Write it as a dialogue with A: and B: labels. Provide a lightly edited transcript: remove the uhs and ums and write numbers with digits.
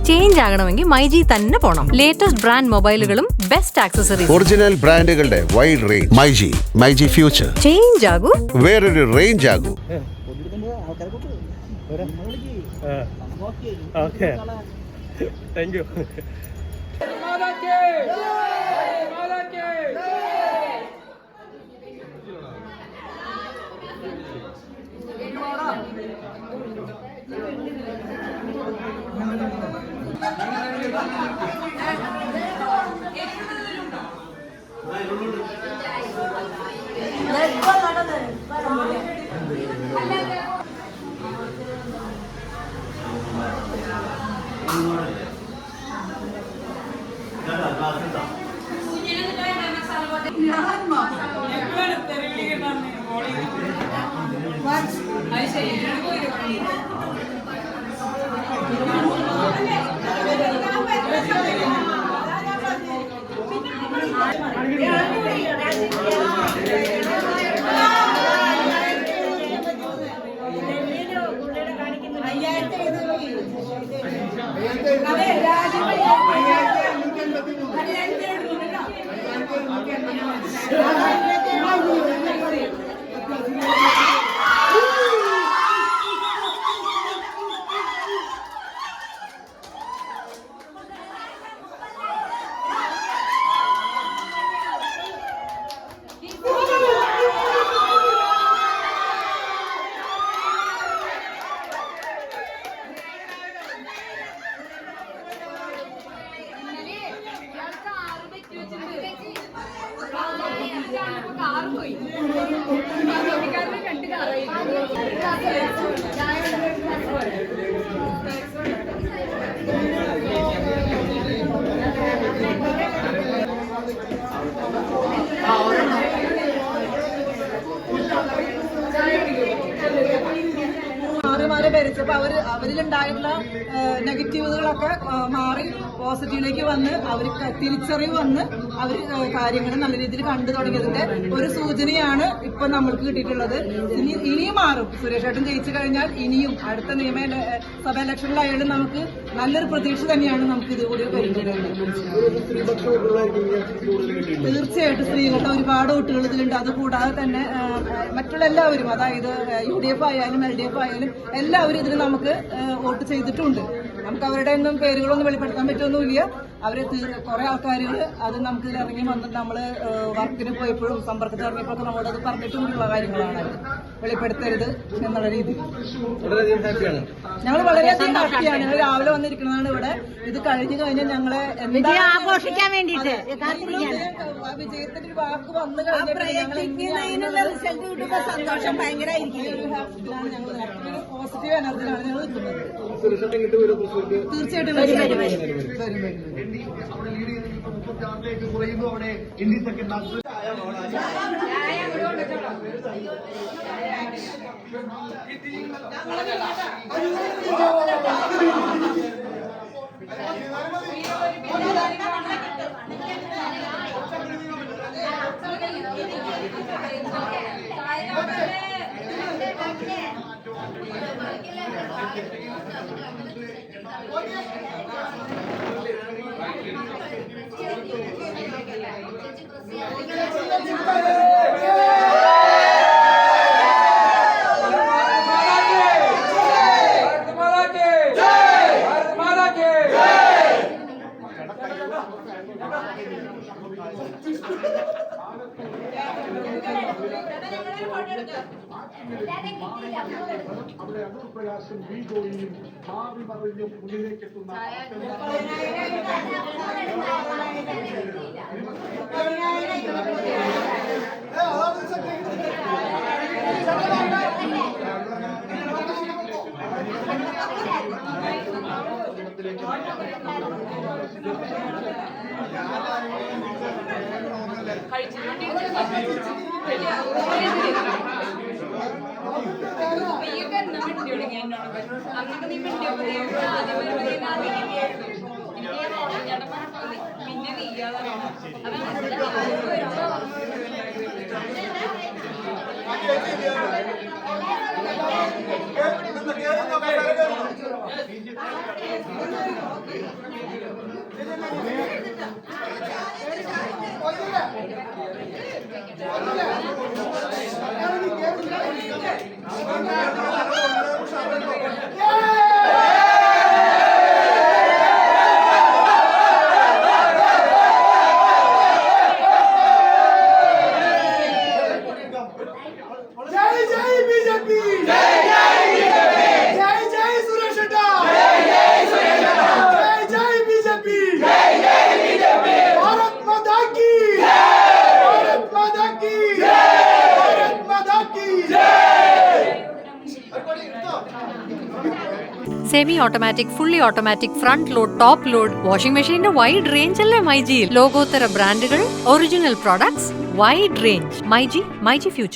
A: Change ആകണമെങ്കിൽ മൈജി തന്നെ പോണം. ലേറ്റസ്റ്റ് ബ്രാൻഡ് മൊബൈലുകളും ബെസ്റ്റ് ആക്സസറീസ്,
B: ഒറിജിനൽ ബ്രാൻഡുകളുടെ wide range. MyG future.
A: Change ആകൂ,
B: വേറൊരു റേഞ്ച് ആകൂ.
C: Thank you.
D: ഭരിച്ചപ്പോ അവരിലുണ്ടായിട്ടുള്ള നെഗറ്റീവുകളൊക്കെ മാറി പോസിറ്റീവിലേക്ക് വന്ന് അവർ തിരിച്ചറിവ് വന്ന് അവർ കാര്യങ്ങൾ നല്ല രീതിയിൽ കണ്ടു തുടങ്ങിയതിന്റെ ഒരു സൂചനയാണ് ഇപ്പൊ നമ്മൾക്ക് കിട്ടിയിട്ടുള്ളത്. ഇനിയും മാറും. സുരേഷ് ഏട്ടൻ ജയിച്ചു കഴിഞ്ഞാൽ ഇനിയും അടുത്ത സഭ ഇലക്ഷനിലായാലും നമുക്ക് നല്ലൊരു പ്രതീക്ഷ തന്നെയാണ് നമുക്ക് ഇതുകൂടി വരുന്നത്. തീർച്ചയായിട്ടും സ്ത്രീകളുടെ ഒരുപാട് വോട്ടുകൾ ഇതിലുണ്ട്. അതുകൂടാതെ തന്നെ മറ്റുള്ള എല്ലാവരും, അതായത് UDF ആയാലും LDF ആയാലും എല്ലാവരും ഇതിന് നമുക്ക് വോട്ട് ചെയ്തിട്ടുണ്ട്. നമുക്ക് അവരുടെ ഒന്നും പേരുകളൊന്നും വെളിപ്പെടുത്താൻ പറ്റുമൊന്നുമില്ല. അവര് കുറെ ആൾക്കാരുകൾ അത് നമുക്ക് ഇറങ്ങി വന്നിട്ട് നമ്മള് വർക്കിന് പോയപ്പോഴും സമ്പർക്കത്തിൽ ഇറങ്ങിയപ്പോഴൊക്കെ നമ്മളത് പറഞ്ഞിട്ടുള്ള കാര്യങ്ങളാണ്. വെളിപ്പെടുത്തരുത് എന്നുള്ള രീതിയിൽ ഞങ്ങൾ വളരെയധികം ഹാപ്പിയാണ്. ഞങ്ങൾ രാവിലെ വന്നിരിക്കുന്നതാണ് ഇവിടെ. ഇത് കഴിഞ്ഞു കഴിഞ്ഞാൽ ഞങ്ങളെ
E: ആഘോഷിക്കാൻ വേണ്ടിയിട്ട്
D: വിജയത്തിന്റെ ഒരു വാക്ക് വന്നു കഴിഞ്ഞാൽ
E: സന്തോഷം ഭയങ്കരമായിരിക്കും.
D: പോസിറ്റീവ് എനർജിയിലാണ് ഞങ്ങൾ നിൽക്കുന്നത്. തീർച്ചയായിട്ടും
F: അവിടെ അനുപ്രയാസം വീഗോയും മാറി മറിഞ്ഞും മുന്നിലേക്കെത്തുന്ന
A: semi automatic, fully automatic, front load, top load, washing മെഷീന്റെ വൈഡ് റേഞ്ച് അല്ലേ മൈജിയിൽ. ലോകോത്തര ബ്രാൻഡുകൾ, original products, wide range. MyG future.